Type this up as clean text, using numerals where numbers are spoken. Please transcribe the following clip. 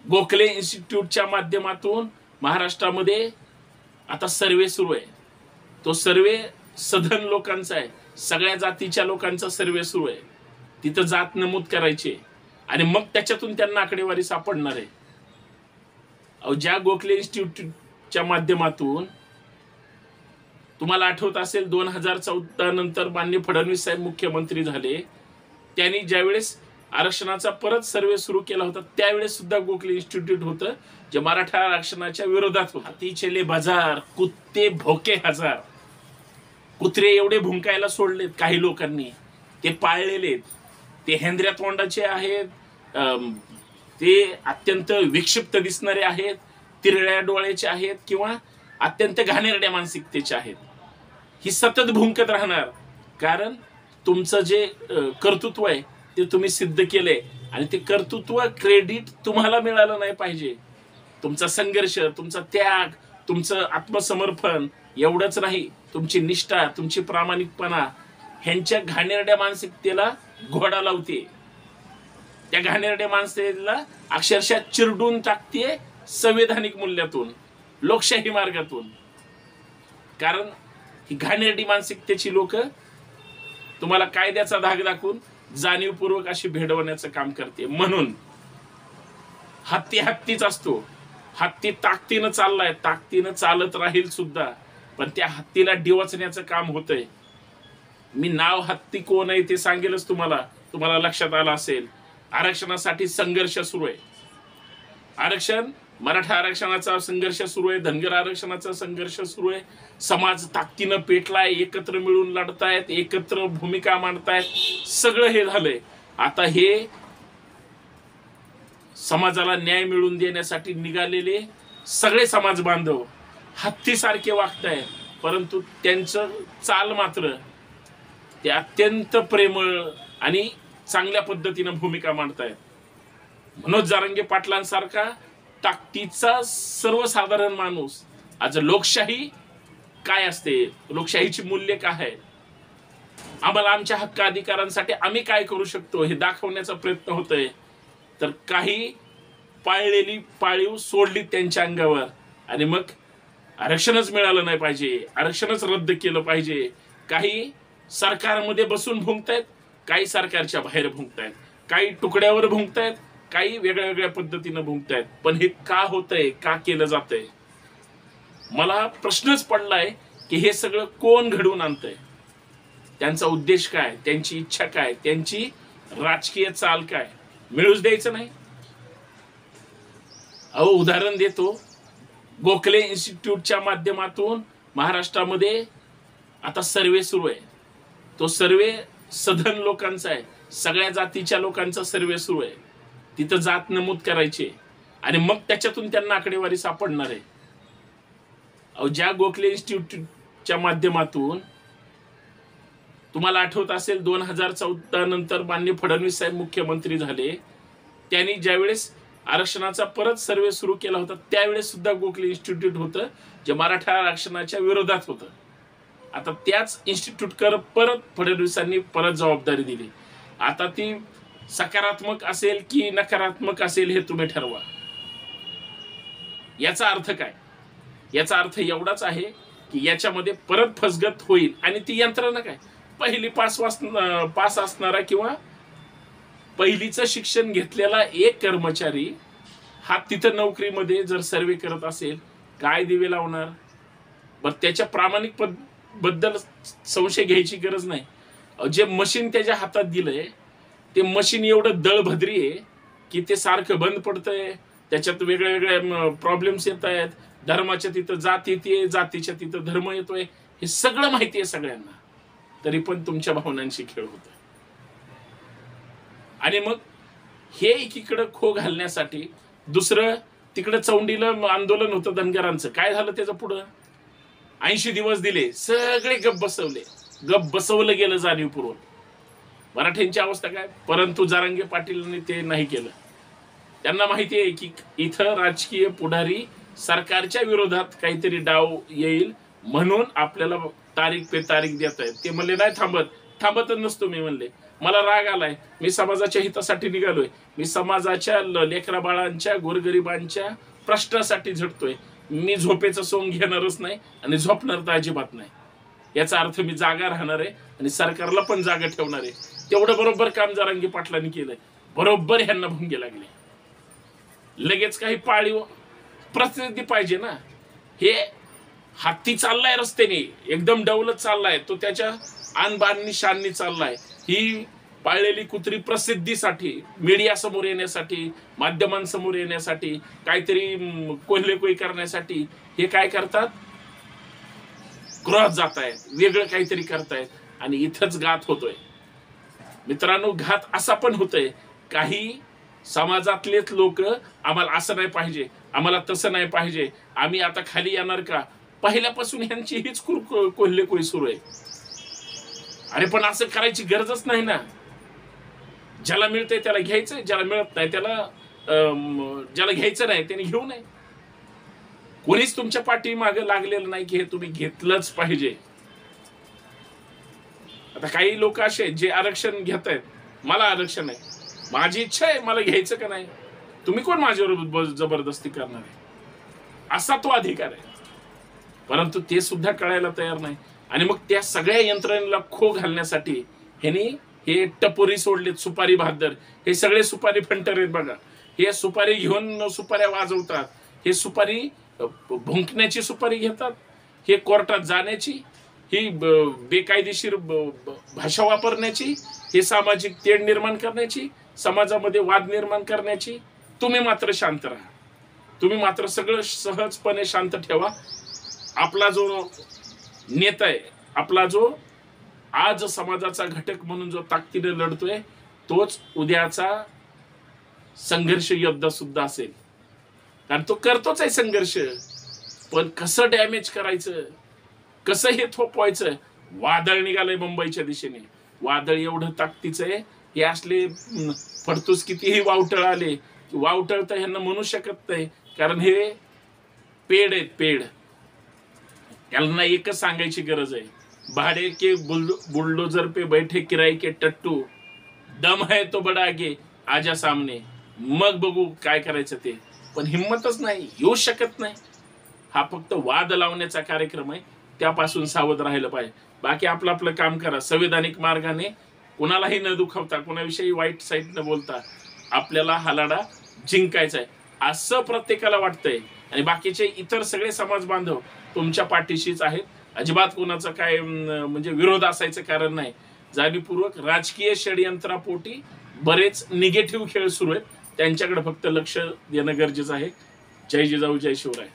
गोखले इन्स्टिट्यूटच्या माध्यमातून महाराष्ट्रामध्ये आता सर्वे सुरू आहे। तो सर्वे सधन लोकांचा आहे, सगळ्या जातीच्या लोकांचा सर्वे सुरू आहे। तिथं जात नमूद करायचे आणि मग त्याच्यातून त्यांना आकडेवारी सापडणार आहे। ज्या गोखले इन्स्टिट्यूटच्या माध्यमातून तुम्हाला आठवत असेल 2014 नंतर माननीय फडणवीस साहेब मुख्यमंत्री झाले, त्यांनी ज्यावेळेस आरक्षणाचा परत सर्वे सुरू केला होता त्यावेळेस सुद्धा गोखले इन्स्टिट्यूट होतं जे मराठा आरक्षणाच्या विरोधात होतं। हाती चले बाजार, कुत्ते भोके हजार। कुत्रे एवढे भुंकायला सोडलेत काही लोकांनी, ते पाळलेले, ते हेंद्र्या तोंडाचे आहेत, ते अत्यंत विक्षिप्त दिसणारे आहेत, तिरळ्या डोळ्याचे आहेत किंवा अत्यंत घाणेरड्या मानसिकतेचे आहेत। ही सतत भुंकत राहणार, कारण तुमचं जे कर्तृत्व आहे ते तुम्ही सिद्ध केले आणि ते कर्तृत्व क्रेडिट तुम्हाला मिळालं नाही पाहिजे। तुमचा संघर्ष, तुमचा त्याग, तुमचं आत्मसमर्पण एवढंच नाही, तुमची निष्ठा, तुमची प्रामाणिकपणा ह्यांच्या घाणेरड्या मानसिकतेला घोडा लावते। त्या घाणेरड्या मानसिकतेला अक्षरशः चिरडून टाकते संवैधानिक मूल्यातून, लोकशाही मार्गातून। कारण ही घाणेरडी मानसिकतेची लोक तुम्हाला कायद्याचा धाक दाखवून जाणीवपूर्वक अशी भेडवण्याचं काम करते। म्हणून हत्ती हत्तीच असतो, हत्ती ताकदीनं चाललाय, ताकदीनं चालत राहील सुद्धा, पण त्या हत्तीला डिवचण्याचं काम होतंय। मी नाव हत्ती कोण आहे ते सांगेलच तुम्हाला लक्षात आलं असेल। आरक्षणासाठी संघर्ष सुरू आहे, मराठा आरक्षणाचा संघर्ष सुरू आहे, धनगर आरक्षणाचा संघर्ष सुरू आहे। समाज ताकदीनं पेटलाय, एकत्र मिळून लढतायत, एकत्र भूमिका मांडतायत, सगळं हे झालंय। आता हे समाजाला न्याय मिळवून देण्यासाठी निघालेले सगळे समाज बांधव हत्तीसारखे वागतायत, परंतु त्यांचं चाल मात्र ते अत्यंत प्रेमळ आणि चांगल्या पद्धतीनं भूमिका मांडतायत। मनोज जरांगे पाटलांसारखा ताकदीचा सर्वसाधारण माणूस आज लोकशाही काय असते, लोकशाहीची मूल्य काय आहे, आम्हाला आमच्या हक्क अधिकारांसाठी आम्ही काय करू शकतो हे दाखवण्याचा प्रयत्न होतोय। तर काही पाळलेली पाळीव सोडली त्यांच्या अंगावर आणि मग आरक्षणच मिळालं नाही पाहिजे, आरक्षणच रद्द केलं पाहिजे। काही सरकारमध्ये बसून भुंकतायत, काही सरकारच्या बाहेर भुंकतायत, काही तुकड्यावर भुंकतायत, काही वेगळ्या वेगळ्या पद्धतीनं भुंकतायत। पण हे का होतंय, का केलं जातंय? मला प्रश्नच पडलाय की हे सगळं कोण घडवून आणतंय, त्यांचा उद्देश काय, त्यांची इच्छा काय, त्यांची राजकीय चाल काय, मिळूच द्यायचं नाही। उदाहरण देतो, गोखले इन्स्टिट्यूटच्या माध्यमातून महाराष्ट्रामध्ये आता सर्वे सुरू आहे। तो सर्वे सधन लोकांचा आहे, सगळ्या जातीच्या लोकांचा सर्वे सुरू आहे। तिथं जात नमूद करायचे आणि मग त्याच्यातून त्यांना आकडेवारी सापडणार आहे। ज्या गोखले इन्स्टिट्यूटच्या माध्यमातून तुम्हाला आठवत असेल 2014 नंतर माननीय फडणवीस साहेब मुख्यमंत्री झाले, त्यांनी ज्यावेळेस आरक्षणाचा परत सर्वे सुरू केला होता त्यावेळेस सुद्धा गोखले इन्स्टिट्यूट होतं जे मराठा आरक्षणाच्या विरोधात होतं। आता त्याच इन्स्टिट्यूटवर परत फडणवीसांनी परत जबाबदारी दिली। आता ती सकारात्मक असेल की नकारात्मक असेल हे तुम्ही ठरवा। याचा अर्थ काय? याचा अर्थ एवढाच आहे की याच्यामध्ये परत फसगत होईल आणि ती यंत्रणा काय, पहिली पास असणारा किंवा पहिलीचं शिक्षण घेतलेला एक कर्मचारी हा तिथं नोकरीमध्ये जर सर्वे करत असेल, काय दिवे लावणार? बरं, त्याच्या प्रामाणिक बद्दल संशय घ्यायची गरज नाही। जे मशीन त्याच्या हातात दिलंय ते मशीन एवढं दळभद्री आहे की ते सारखं बंद पडतंय, त्याच्यात वेगळ्या वेगळ्या प्रॉब्लेम्स येत आहेत, धर्माच्या तिथं जात येते, जातीच्या तिथं धर्म येतोय, हे सगळं माहिती आहे सगळ्यांना, तरी पण तुमच्या भावनांशी खेळ होतोय। आणि मग हे एकीकडे खो घालण्यासाठी दुसरं तिकडे चौंडीला आंदोलन होतं धनगरांचं, काय झालं त्याचं पुढं? 80 दिवस दिले, सगळे गप बसवलं गेलं जाणीवपूर्वक। मराठ्यांची अवस्था काय? परंतु जरांगे पाटीलांनी ते नाही केलं। त्यांना माहिती आहे की इथं राजकीय पुढारी सरकारच्या विरोधात काहीतरी डाव येईल म्हणून आपल्याला तारीख पे तारीख देत आहेत। ते म्हणले नाही थांबतच नसतो मी म्हणले, मला राग आलाय, मी समाजाच्या हितासाठी निघालोय, मी समाजाच्या लेकरा बाळांच्या गोरगरिबांच्या प्रश्नासाठी झटतोय, मी झोपेचं सोंग घेणारच नाही आणि झोपणार तर अजिबात नाही. याचा अर्थ मी जागा राहणार आहे आणि सरकारला पण जागा ठेवणार आहे. तेवढं बरोबर काम जरांगे पाटलांनी केलंय. बरोबर ह्यांना भुंगे लागले. लगेच काही पाळीव प्रसिद्धी पाहिजे ना. हे हत्ती चाललाय रस्त्याने, एकदम डवलत चाललाय, तो त्याच्या आणबाणी शाननी चाललाय. ही पाळलेली कुत्री प्रसिद्धीसाठी, मीडिया समोर येण्यासाठी, माध्यमांसमोर येण्यासाठी, काहीतरी कोल्हेकोई करण्यासाठी हे काय करतात, क्रॉस जात आहेत, वेगळं काहीतरी करतायत आणि इथंच घात होतोय. मित्रांनो, घात असा पण होतोय, काही समाजातलेच लोक आम्हाला असं नाही पाहिजे, आम्हाला तसं नाही पाहिजे, आम्ही आता खाली येणार का, पहिल्यापासून ह्यांची हीच कोल्हेकोई सुरू आहे. अरे पण असं करायची गरजच नाही ना. ज्याला मिळतंय त्याला घ्यायचंय, ज्याला मिळत नाही त्याला ज्याला घ्यायचं नाही त्याने घेऊ नये. कोणीच तुमच्या पाठीमागे लागलेलं नाही की हे तुम्ही घेतलंच पाहिजे. आता काही लोक असे जे आरक्षण घेत आहेत, मला आरक्षण आहे, माझी इच्छा आहे, मला घ्यायचं का नाही, तुम्ही कोण माझ्यावर जबरदस्ती करणार आहे, असा तो अधिकार आहे. परंतु ते सुद्धा कळायला तयार नाही. आणि मग त्या सगळ्या यंत्रणेला खो घालण्यासाठी ह्यांनी हे टपोरी सोडलेत, सुपारी बहादर, हे सगळे सुपारी फंटर आहेत बघा. हे सुपारी घेऊन सुपाऱ्या वाजवतात, हे सुपारी भुंकण्याची सुपारी घेतात, हे कोर्टात जाण्याची, ही बेकायदेशीर भाषा वापरण्याची, हे सामाजिक तेढ निर्माण करण्याची, समाजामध्ये वाद निर्माण करण्याची. तुम्ही मात्र शांत राहा, तुम्ही मात्र सगळं सहजपणे शांत ठेवा. आपला जो नेता आहे, आपला जो आज समाजाचा घटक म्हणून जो ताकदीने लढतोय, तोच उद्याचा संघर्ष योद्धा सुद्धा असेल. कारण तो करतोच आहे संघर्ष, पण कसं डॅमेज करायचं, कसं हे थोपवायचं. वादळ निघालंय मुंबईच्या दिशेने, वादळ एवढं ताकदीचं आहे. हे असले फडतूस कितीही वावटळ आले, वावटळ तर ह्यांना म्हणू शकत नाही, कारण हे पेड आहेत, पेड. त्यांना एकच सांगायची गरज आहे, भाडे के बुलडोजर पे बैठे किराए के टट्टू, दम है तो बडा आगे आजा सामने. मग बघू काय करायचं ते. पण हिम्मतच नाही, येऊ शकत नाही. हा फक्त वाद लावण्याचा कार्यक्रम आहे, त्यापासून सावध राहिलं पाहिजे. बाकी आपलं आपलं काम करा, संविधानिक मार्गाने, कुणालाही न दुखावता, कुणाविषयी वाईट साईड न बोलता आपल्याला हा लढा जिंकायचा आहे असं प्रत्येकाला वाटतंय. आणि बाकीचे इतर सगळे समाज बांधव तुमच्या पाठीशीच आहेत. अजिबात कोणाचं काय म्हणजे विरोध असायचं कारण नाही. जाणीवपूर्वक राजकीय षडयंत्रापोटी बरेच निगेटिव्ह खेळ सुरू आहेत, त्यांच्याकडे फक्त लक्ष देणं गरजेचं आहे. जय जिजाऊ, जय शिवराय.